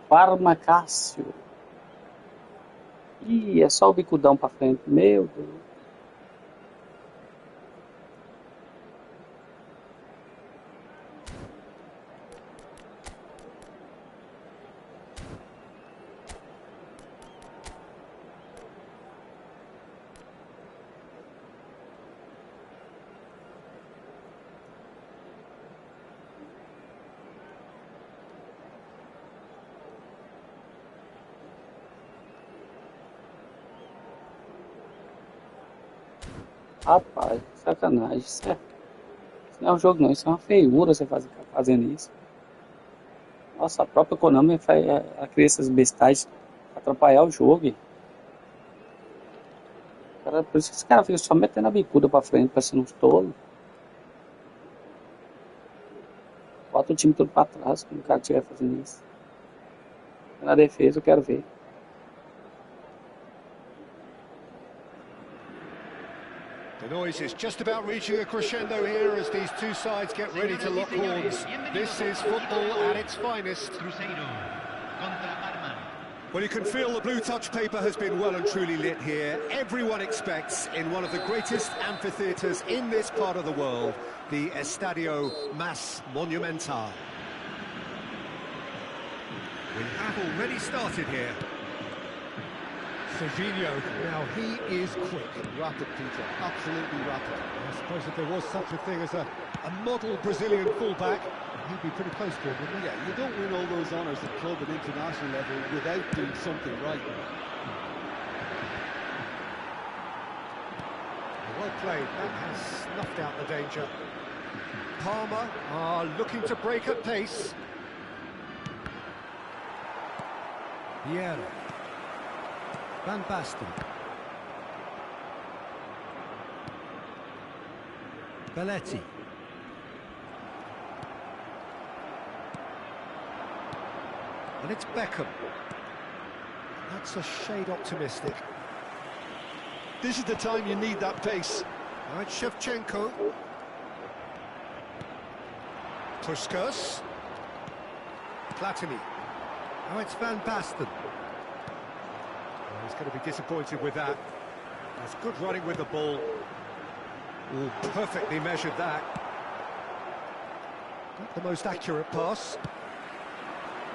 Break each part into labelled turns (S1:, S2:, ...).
S1: Farmacácio. Ih, é só o bicudão pra frente. Meu Deus. Rapaz, sacanagem. Isso não é um jogo não, isso é uma feiura você fazendo isso. Nossa, a própria Konami cria essas bestais pra atrapalhar o jogo. Cara, por isso que os caras ficam só metendo a bicuda pra frente, parecendo uns tolos. Bota o time todo pra trás quando o cara estiver fazendo isso. Na defesa eu quero ver.
S2: The noise is just about reaching a crescendo here as these two sides get ready to lock horns. This is football at its finest. Well, you can feel the blue touch paper has been well and truly lit here. Everyone expects, in one of the greatest amphitheatres in this part of the world, the Estadio Más Monumental. We have already started here. Seja, now he is quick. Rapid, Peter, absolutely rapid. I suppose if there was such a thing as a model Brazilian fullback, he'd be pretty close to it, wouldn't he?
S3: Yeah, you don't win all those honours at club and international level without doing something right.
S2: Well played, that has snuffed out the danger. Palmer are looking to break at pace. Primeira. Van Basten. Belletti. And it's Beckham. That's a shade optimistic.
S3: This is the time you need that pace.
S2: All right, Shevchenko. Puskas. Platini. Now it's Van Basten. He's going to be disappointed with that. That's good running with the ball. Ooh, perfectly measured that. Not the most accurate pass.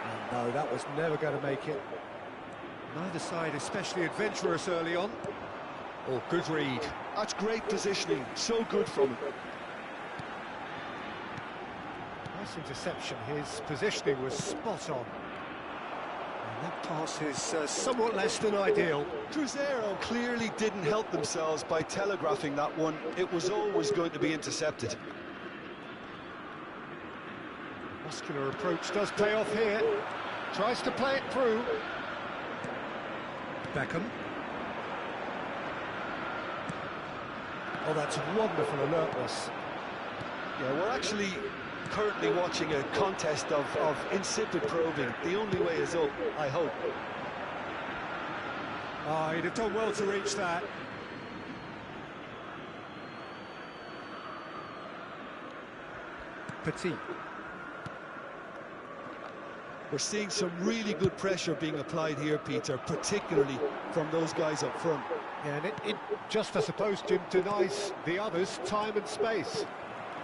S2: And no, that was never going to make it. Neither side especially adventurous early on. Oh, good read.
S3: That's great positioning. So good from him.
S2: Nice interception. His positioning was spot on. That pass is somewhat less than ideal.
S3: Cruzeiro clearly didn't help themselves by telegraphing that one. It was always going to be intercepted.
S2: Muscular approach does pay off here. Tries to play it through. Beckham. Oh, that's wonderful alertness.
S3: Yeah, we're actually currently watching a contest of insipid probing. The only way is up, I hope.
S2: Oh, he'd have done well to reach that. Petit.
S3: We're seeing some really good pressure being applied here, Peter, particularly from those guys up front.
S2: Yeah, and it just, I suppose, Jim, denies the others time and space.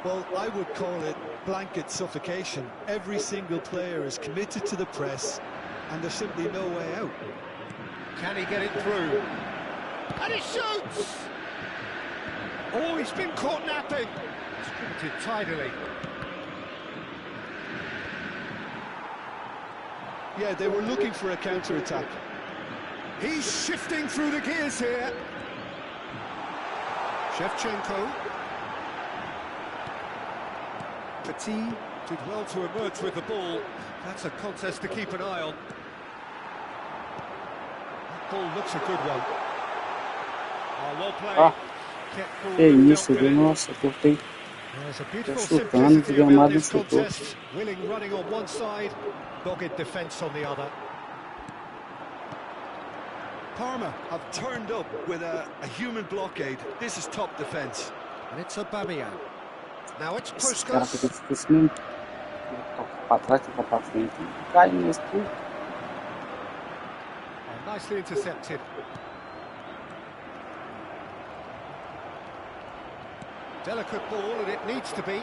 S3: Well, I would call it blanket suffocation. Every single player is committed to the press, and there's simply no way out.
S2: Can he get it through? And he shoots! Oh, he's been caught napping. Distributed tidily.
S3: Yeah, they were looking for a counter-attack.
S2: He's shifting through the gears here. Shevchenko. Petit did well to emerge with the ball. That's a contest to keep an eye on. Ball looks a good one. Oh, well played.
S1: Ah,
S2: Kept ball
S1: que isso, viu? Nossa, cortei.
S2: There's a
S1: Tô
S2: beautiful
S1: chutando,
S2: simplicity around
S1: desgramado
S2: this
S1: não chutou.
S2: contest. Willing running on one side, dogged defence on the other.
S3: Parma have turned up with a human blockade. This is top defence.
S2: And it's Aubameyang. Now it's
S1: Esse cara fica
S2: Puskas.
S1: difícil mesmo. Toca pra trás, toca pra frente. Cai nesse tudo.
S2: Oh, nicely intercepted. Delicate ball, and it needs to be.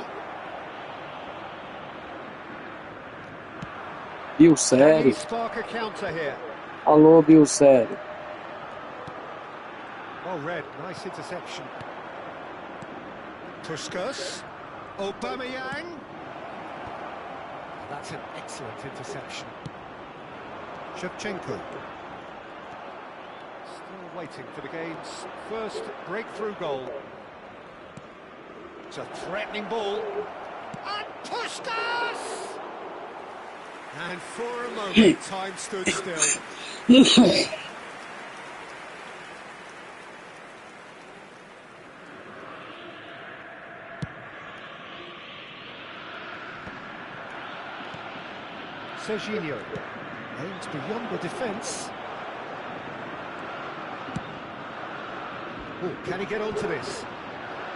S1: Bill,
S2: Can he
S1: sério?
S2: spark a counter here?
S1: Alô, Bill, sério?
S2: Well read, nice interception. Puskas. Aubameyang. That's an excellent interception. Shevchenko. Still waiting for the game's first breakthrough goal. It's a threatening ball. And Puskas! And for a moment, time stood still. Seja aims beyond the defence. Oh, can he get onto this?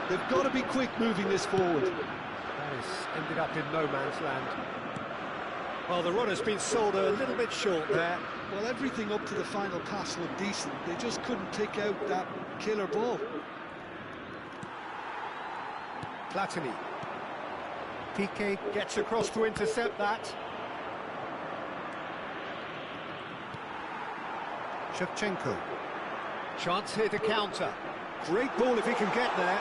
S3: They've got to be quick moving this forward.
S2: That has ended up in no man's land. Well, the run has been sold a little bit short there.
S3: Well, everything up to the final pass looked decent. They just couldn't take out that killer ball.
S2: Platini. Piqué gets across to intercept that. Shevchenko. Chance here to counter. Great ball if he can get there.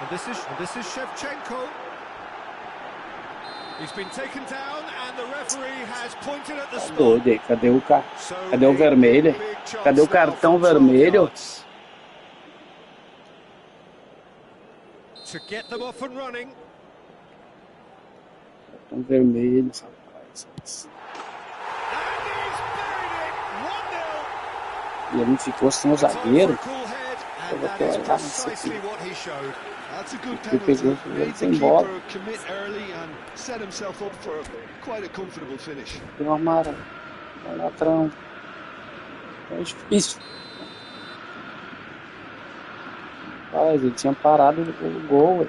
S2: And this is Shevchenko. He's been taken down and the referee has pointed at the spot.
S1: Doido, cadê o vermelho? Cadê o cartão vermelho?
S2: To get them off and running.
S1: Cartão vermelho, rapaz.
S2: And he's buried it. 1-0.
S1: E ele não ficou sem o zagueiro.
S2: And that is precisely what he showed.
S3: That's a good
S1: Ele
S3: penalty.
S1: pegou
S3: Made the
S1: sem bola.
S3: keeper commit early and set himself up for quite a comfortable finish.
S1: Deu uma mara. Vai latrão. É difícil. Rapaz, ele tinha parado o gol, ué.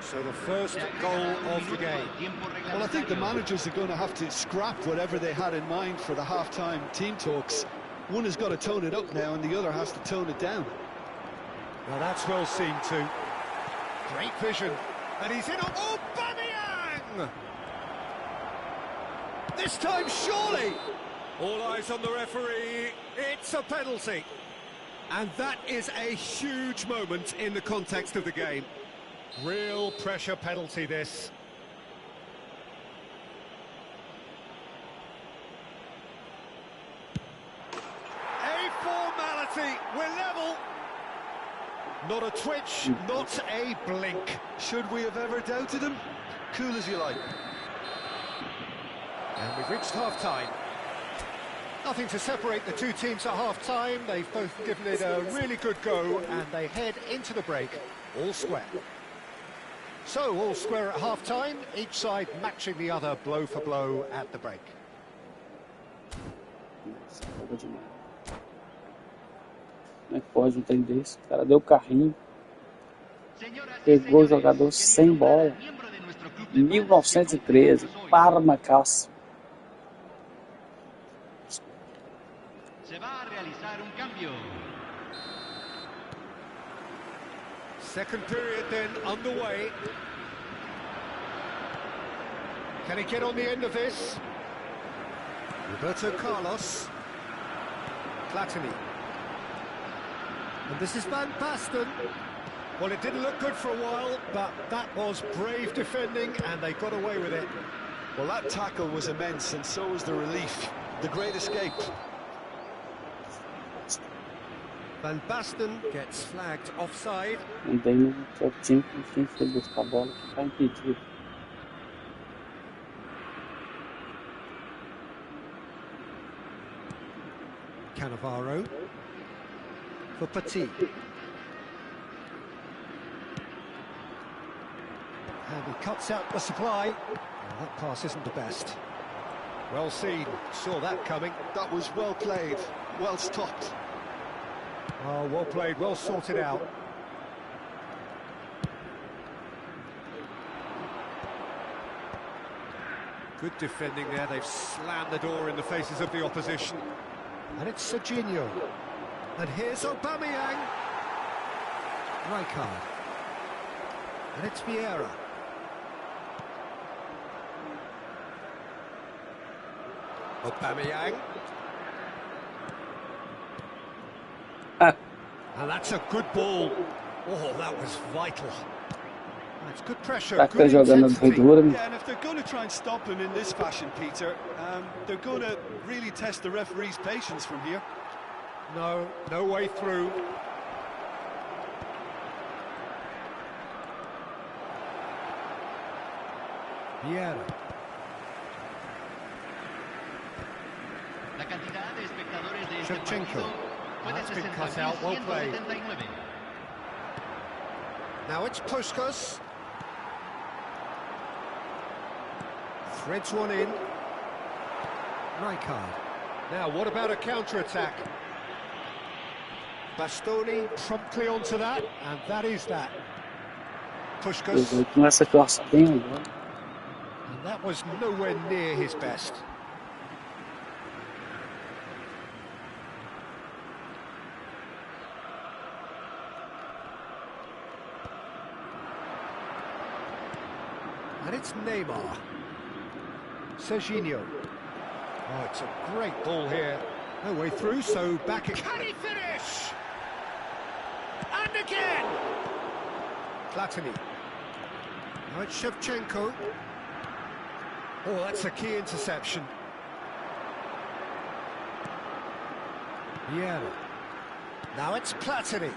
S2: So the first goal of the game.
S3: Well, I think the managers are going to have to scrap whatever they had in mind for the half-time team talks. One has got to tone it up now and the other has to tone it down.
S2: Well, that's well seen too. Great vision. And he's in. Aubameyang! This time, surely. All eyes on the referee. It's a penalty. And that is a huge moment in the context of the game. Real pressure penalty, this. A formality. We're level. Not a twitch, not a blink.
S3: Should we have ever doubted him? Cool as you like.
S2: And we've reached half-time. Nothing to separate the two teams at half-time. They've both given it a really good go, and they head into the break all square. So, all square at half-time, each side matching the other blow for blow at the break.
S1: Como é que pode um trem desse? O cara deu carrinho. Pegou o jogador sem bola. 1913. Parma Cássio.
S4: Se va a realizar un cambio.
S2: Second period then underway. Can he get on the end of this? Roberto Carlos. Platini. And this is Van Basten. Well, it didn't look good for a while, but that was brave defending, and they got away with it.
S3: Well, that tackle was immense, and so was the relief. The great escape.
S2: Van Basten gets flagged offside.
S1: Andei no time que foi buscar a bola que tá impedido.
S2: Cannavaro for Petit. And he cuts out the supply. Well, that pass isn't the best. Well seen, saw that coming.
S3: That was well played, well stopped.
S2: Oh, well played, well sorted out. Good defending there, they've slammed the door in the faces of the opposition. And it's Serginho. And here's Aubameyang. Rijkaard. And it's Vieira. Aubameyang. And that's a good ball. Oh, that was vital. That's good pressure, good intensity.
S3: Yeah, and if they're going to try and stop him in this fashion, Peter, they're going to really test the referee's patience from here.
S2: No way through. Vieira.
S4: La cantidad de espectadores de este
S2: Shevchenko.
S4: partido puede
S2: That's been cut out, well played.
S4: 60.179.
S2: Now it's Puskas. Threads one in. Rijkaard. Now, what about a counter-attack? Bastoni promptly onto that, and that is that. Puskas. And that was nowhere near his best. And it's Neymar. Serginho. Oh, it's a great ball here. No way through, so back it... Can he finish? And again! Platini. Now it's Shevchenko. Oh, that's a key interception. Vieira. Now it's Platini.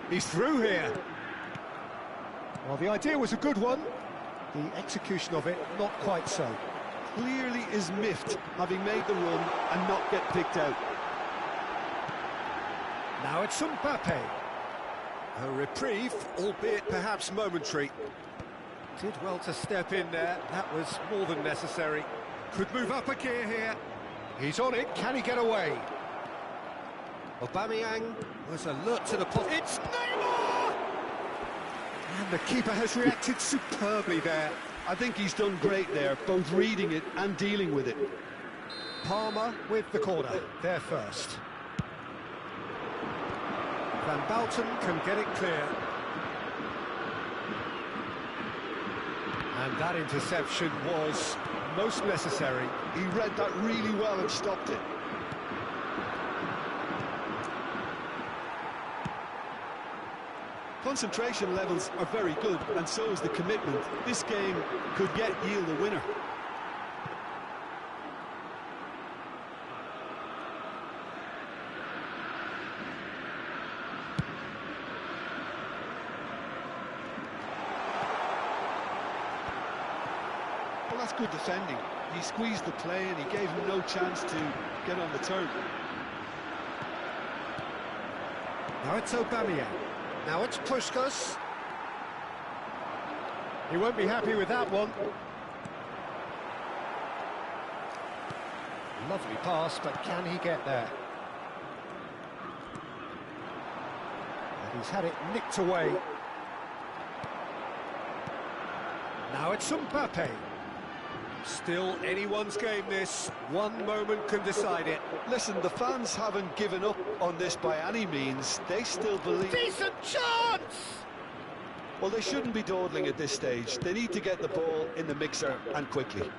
S2: He's through here. Well, the idea was a good one. The execution of it, not quite so.
S3: Clearly is miffed, having made the run and not get picked out.
S2: Now it's Mbappe. A reprieve, albeit perhaps momentary. Did well to step in there, that was more than necessary. Could move up a gear here. He's on it, can he get away? Aubameyang was alert to the pot. It's Neymar! And the keeper has reacted superbly there.
S3: I think he's done great there, both reading it and dealing with it.
S2: Palmer with the corner, there first. Van Bouten can get it clear. And that interception was most necessary.
S3: He read that really well and stopped it. Concentration levels are very good, and so is the commitment. This game could yet yield a winner. Well, that's good defending. He squeezed the play and he gave him no chance to get on the turn.
S2: Now it's Aubameyang. Now it's Puskas. He won't be happy with that one. Lovely pass, but can he get there? And he's had it nicked away. Now it's Mbappe. Still anyone's game this. One moment can decide it.
S3: Listen, the fans haven't given up on this by any means. They still believe...
S2: Decent chance!
S3: Well, they shouldn't be dawdling at this stage. They need to get the ball in the mixer and quickly.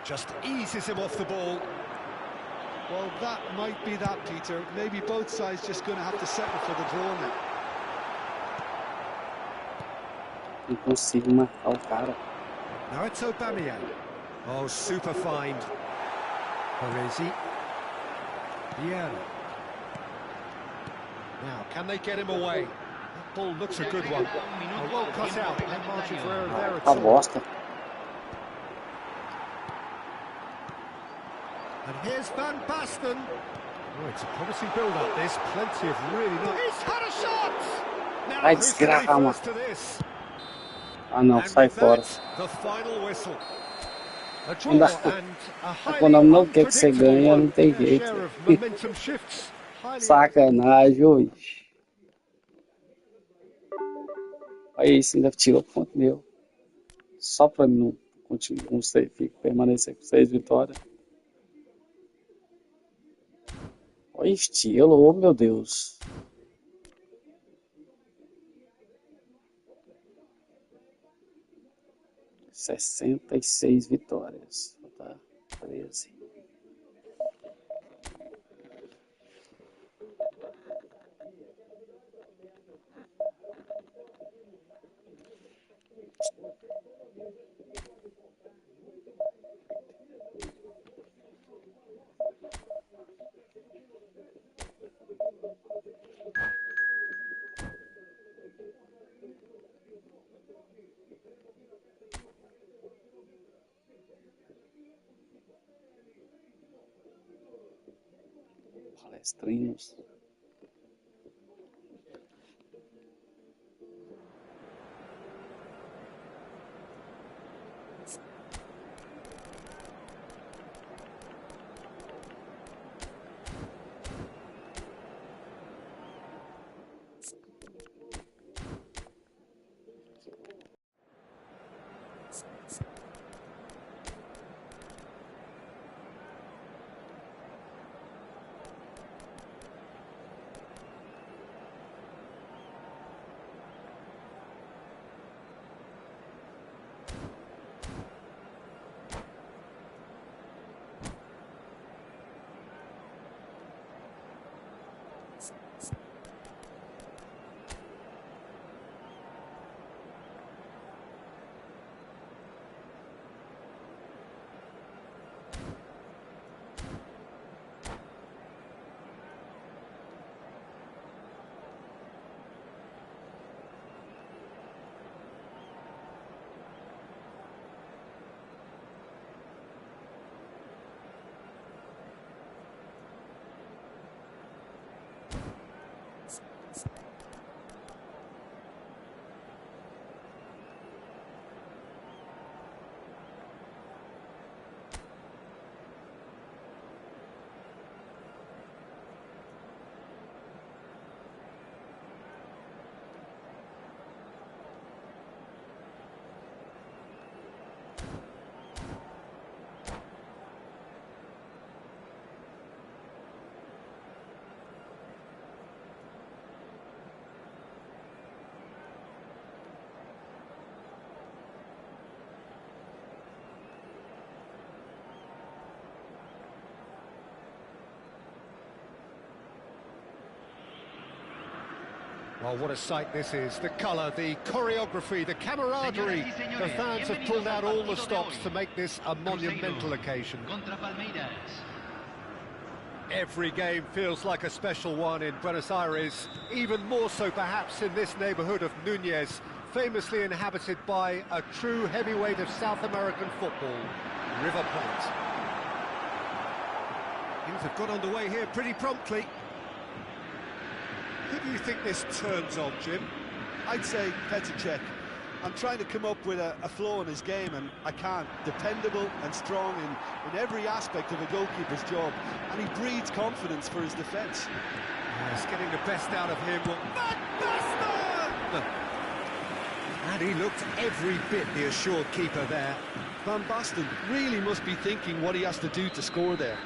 S2: Just eases him off the ball.
S3: Well, that might be that, Peter. Maybe both sides just going to have to settle for the draw now.
S1: Não consigo marcar o cara.
S2: Now it's Aubameyang. Oh, super find. Parisi. Vieira. Now, can they get him away? That ball looks a good one. Oh, well cut out. No margin for error there at
S1: Tá
S2: all.
S1: bosta.
S2: And here's Van Basten. Oh, it's a promising build-up, this. Plenty of really nice... He's had a shot! Now,
S1: Vai
S2: who's going to be
S1: desgraçar,
S2: first to this?
S1: Ah não, sai fora.
S2: The final whistle. A draw
S1: Ainda
S2: and a
S1: a
S2: highly
S1: Konami não quer que você
S2: unpredictable
S1: ganhe,
S2: one.
S1: não tem
S2: Their
S1: jeito.
S2: share of momentum shifts. Highly
S1: Sacanagem, hoje. Aí isso ainda tirou ponto meu. Só pra mim não continuar, não sei, permanecer com 6 vitórias. Olha estilo, oh meu Deus. Sessenta e seis vitórias. Tá, 13. Palestrinos.
S2: Well, what a sight this is. The colour, the choreography, the camaraderie. The fans have pulled out all the stops to make this a monumental occasion. Every game feels like a special one in Buenos Aires, even more so perhaps in this neighbourhood of Núñez, famously inhabited by a true heavyweight of South American football, River Plate. Things have got underway here pretty promptly. Who do you think this turns on, Jim?
S3: I'd say Petr. I'm trying to come up with a flaw in his game, and I can't. Dependable and strong in every aspect of a goalkeeper's job, and he breeds confidence for his defence.
S2: Yes, getting the best out of him. Van Basten! And he looked every bit the assured keeper there.
S3: Van Basten really must be thinking what he has to do to score there.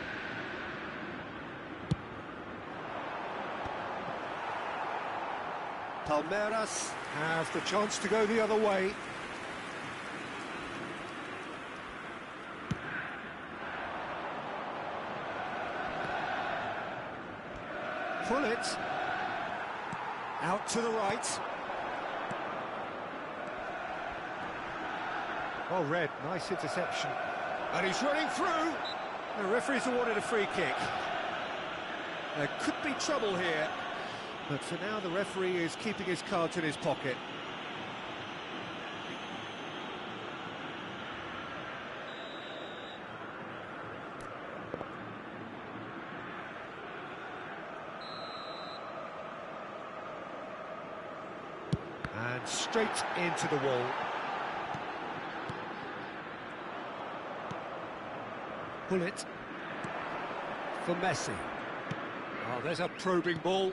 S2: Palmeiras has the chance to go the other way. Pull it. Out to the right. Well read, nice interception. And he's running through. The referee's awarded a free kick. There could be trouble here. But for now, the referee is keeping his cards in his pocket. straight into the wall. Pull it for Messi. Oh, there's a probing ball.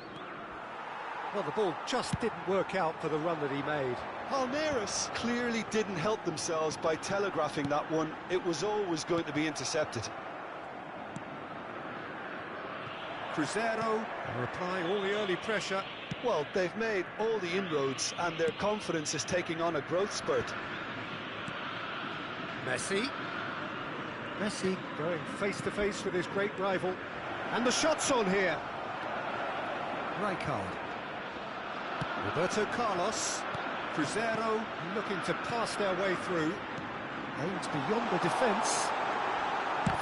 S2: Well, the ball just didn't work out for the run that he made.
S3: Palmeiras clearly didn't help themselves by telegraphing that one. It was always going to be intercepted.
S2: Cruzeiro are applying all the early pressure.
S3: Well, they've made all the inroads and their confidence is taking on a growth spurt.
S2: Messi. Messi going face-to-face with his great rival. And the shot's on here. Rijkaard. Roberto Carlos. Cruzeiro looking to pass their way through. Aims beyond the defence.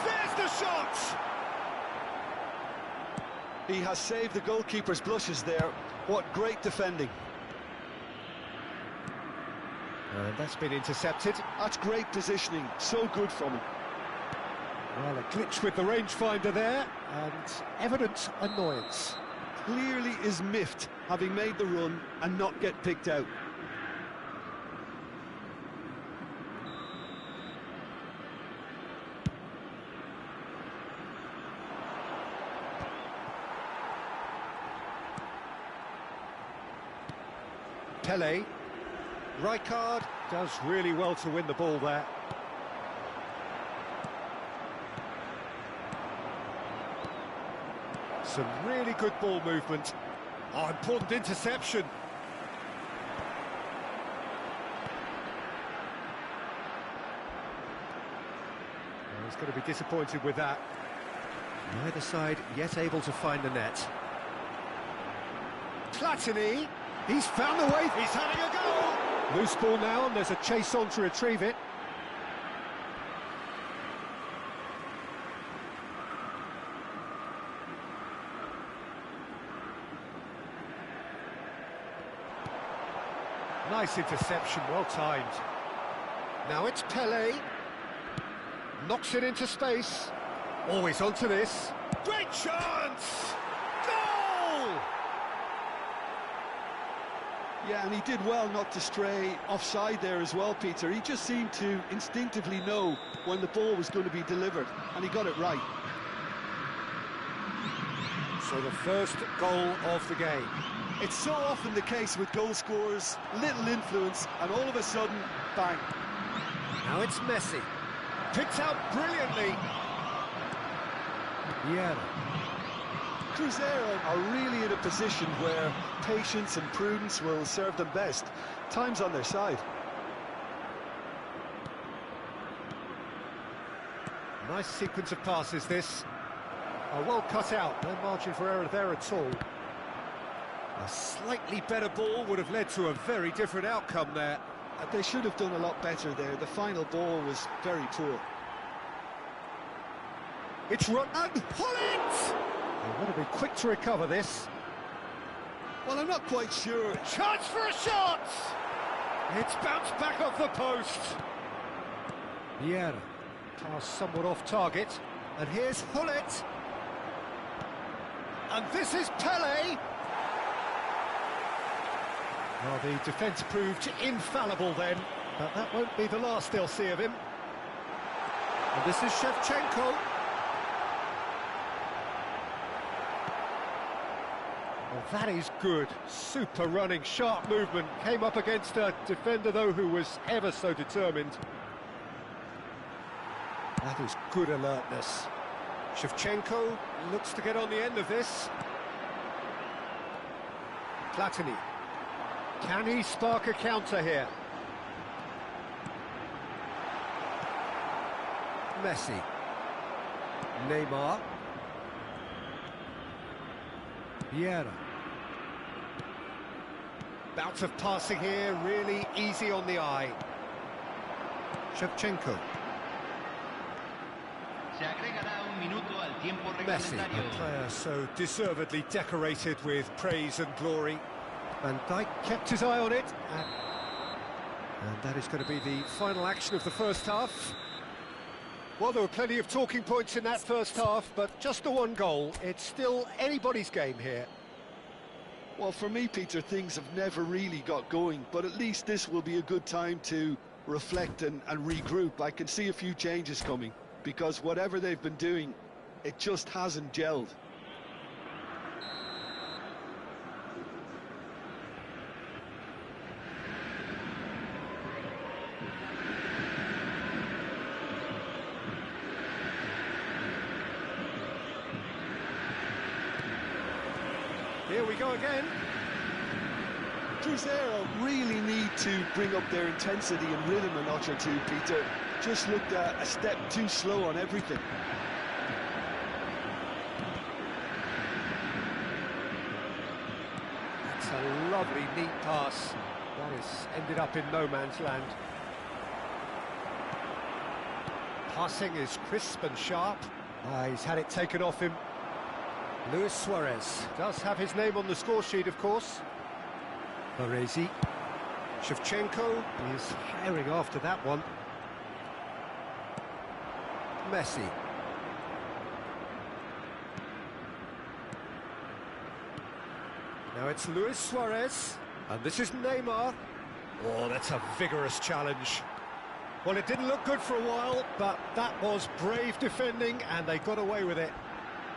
S2: There's the shot!
S3: He has saved the goalkeeper's blushes there. What great defending.
S2: And that's been intercepted.
S3: That's great positioning. So good from him.
S2: Well, a glitch with the rangefinder there, and evident annoyance.
S3: Clearly is miffed, having made the run and not get picked out.
S2: Pele. Rijkaard does really well to win the ball there. Some really good ball movement. Oh, important interception. Oh, he's going to be disappointed with that. Neither side yet able to find the net. Platini. He's found the way. He's having a go. Loose ball now, and there's a chase on to retrieve it. Nice interception, well timed. Now it's Pele. Knocks it into space. Always onto this. Great chance! Goal!
S3: Yeah, and he did well not to stray offside there as well, Peter. He just seemed to instinctively know when the ball was going to be delivered, and he got it right.
S2: So the first goal of the game.
S3: It's so often the case with goal scorers, little influence, and all of a sudden, bang.
S2: Now it's Messi. Picked out brilliantly. Yeah.
S3: Cruzeiro are really in a position where patience and prudence will serve them best. Time's on their side.
S2: Nice sequence of passes, this. Oh, well cut out, no margin for error there at all. A slightly better ball would have led to a very different outcome there.
S3: They should have done a lot better there. The final ball was very poor.
S2: It's run and pull it! They want to be quick to recover this.
S3: Well, I'm not quite sure.
S2: Chance for a shot! It's bounced back off the post. Primeira. Pass somewhat off target. And here's Hullet. And this is Pele. Well, the defence proved infallible then, but that won't be the last they'll see of him. And this is Shevchenko. Well, that is good. Super running, sharp movement. Came up against a defender, though, who was ever so determined. That is good alertness. Shevchenko looks to get on the end of this. Platini. Can he spark a counter here? Messi. Neymar. Primeira. Bout of passing here, really easy on the eye. Shevchenko. Messi, a player so deservedly decorated with praise and glory. Van Dijk kept his eye on it, and that is going to be the final action of the first half. Well, there were plenty of talking points in that first half, but just the one goal. It's still anybody's game here.
S3: Well, for me, Peter, things have never really got going, but at least this will be a good time to reflect and regroup. I can see a few changes coming, because whatever they've been doing, it just hasn't gelled.
S2: Here we go again.
S3: Cruzeiro really need to bring up their intensity and rhythm a notch or two, Peter. Just looked a step too slow on everything.
S2: That's a lovely, neat pass. That has ended up in no man's land. Passing is crisp and sharp. He's had it taken off him. Luis Suarez does have his name on the score sheet, of course. Baresi. Shevchenko is herring after that one. Messi. Now it's Luis Suarez, and this is Neymar. Oh, that's a vigorous challenge. Well, it didn't look good for a while, but that was brave defending, and they got away with it.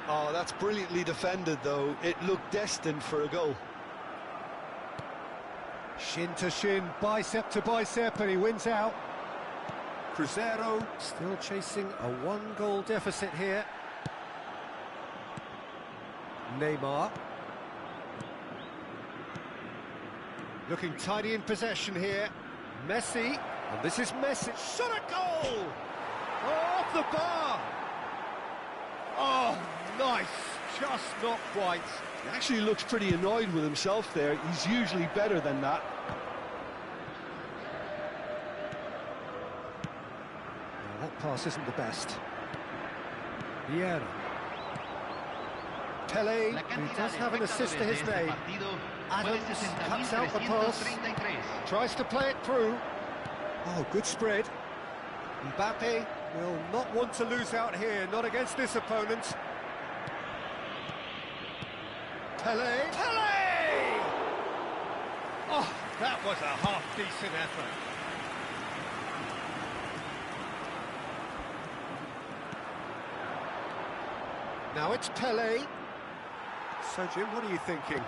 S3: Oh, that's brilliantly defended, though. It looked destined for a goal.
S2: Shin to shin, bicep to bicep, and he wins out. Cruzeiro still chasing a one-goal deficit here. Neymar. Looking tidy in possession here. Messi, and this is Messi. Shot a goal! Oh, off the bar! Oh, nice, just not quite.
S3: He actually looks pretty annoyed with himself there. He's usually better than that.
S2: Now, that pass isn't the best. Primeira. Pele, who does have an assist to his name. Adams cuts out the pass, tries to play it through. Oh, good spread. Mbappe will not want to lose out here, not against this opponent. Pele! Pele! Oh, that was a half-decent effort. Now it's Pele. So, Jim, what are you thinking?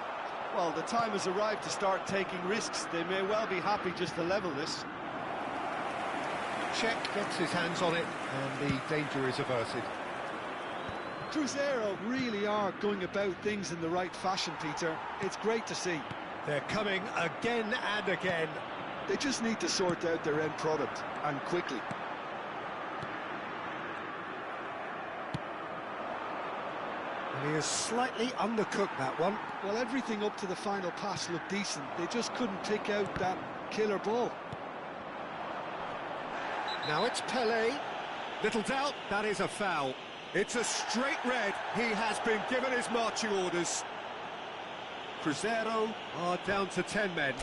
S3: Well, the time has arrived to start taking risks. They may well be happy just to level this.
S2: Czech gets his hands on it, and the danger is averted.
S3: Cruzeiro really are going about things in the right fashion, Peter. It's great to see.
S2: They're coming again and again.
S3: They just need to sort out their end product, and quickly.
S2: And he is slightly undercooked, that one.
S3: Well, everything up to the final pass looked decent. They just couldn't pick out that killer ball.
S2: Now it's Pele. Little doubt, that is a foul. It's a straight red. He has been given his marching orders. Cruzeiro are down to 10 men.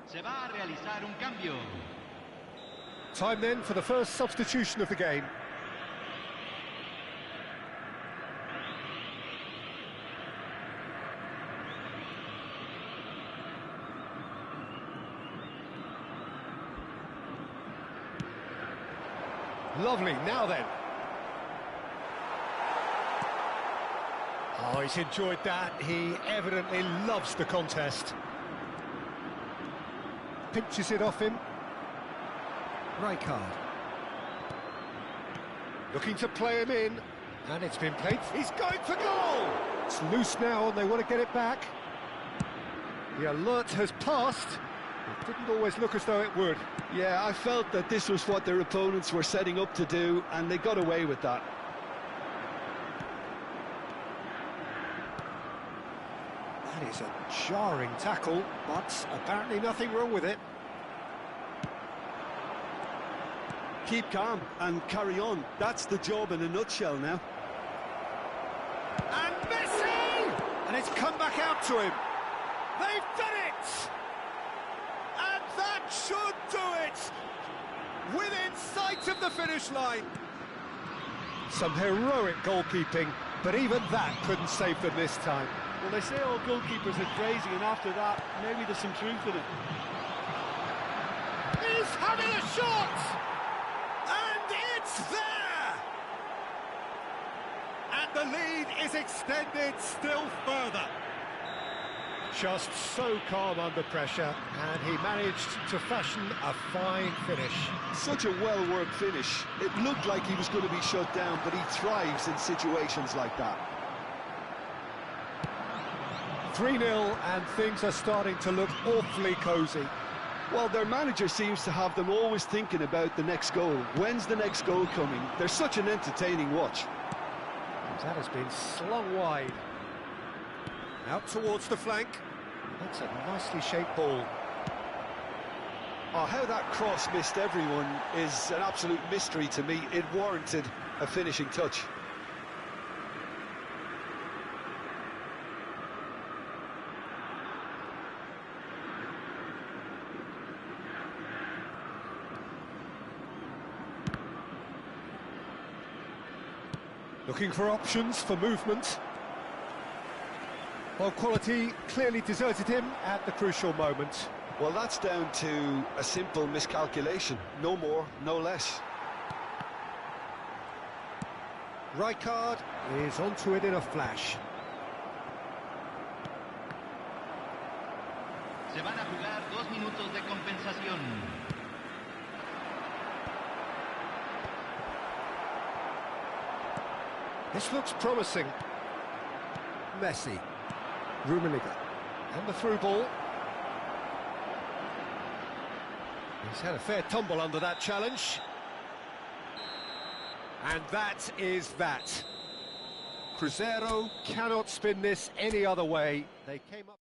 S4: Se va a realizar un cambio.
S2: Time then for the first substitution of the game. Lovely, now then. Oh, he's enjoyed that. He evidently loves the contest. Pinches it off him. Rijkaard. Looking to play him in. And it's been played. He's going for goal! It's loose now and they want to get it back. The alert has passed. It didn't always look as though it would.
S3: Yeah, I felt that this was what their opponents were setting up to do, and they got away with that.
S2: That is a jarring tackle, but apparently nothing wrong with it.
S3: Keep calm and carry on. That's the job in a nutshell now.
S2: And Messi! And it's come back out to him. They've done it! And that should do it! Within sight of the finish line. Some heroic goalkeeping, but even that couldn't save them this time.
S3: Well, they say all goalkeepers are crazy, and after that, maybe there's some truth in it.
S2: He's having a shot! And it's there! And the lead is extended still further. Just so calm under pressure, and he managed to fashion a fine finish.
S3: Such a well-worked finish. It looked like he was going to be shut down, but he thrives in situations like that.
S2: 3-0, and things are starting to look awfully cosy.
S3: Well, their manager seems to have them always thinking about the next goal. When's the next goal coming? They're such an entertaining watch.
S2: That has been slung wide. Out towards the flank. That's a nicely shaped ball.
S3: Oh, how that cross missed everyone is an absolute mystery to me. It warranted a finishing touch.
S2: Looking for options for movement. Well, quality clearly deserted him at the crucial moment.
S3: Well, that's down to a simple miscalculation. No more, no less.
S2: Rijkaard is onto it in a flash.
S4: Se van a jugar 2 minutos de compensación.
S2: This looks promising. Messi. Rumo. And the through ball. He's had a fair tumble under that challenge. And that is that. Cruzeiro cannot spin this any other way. They came up...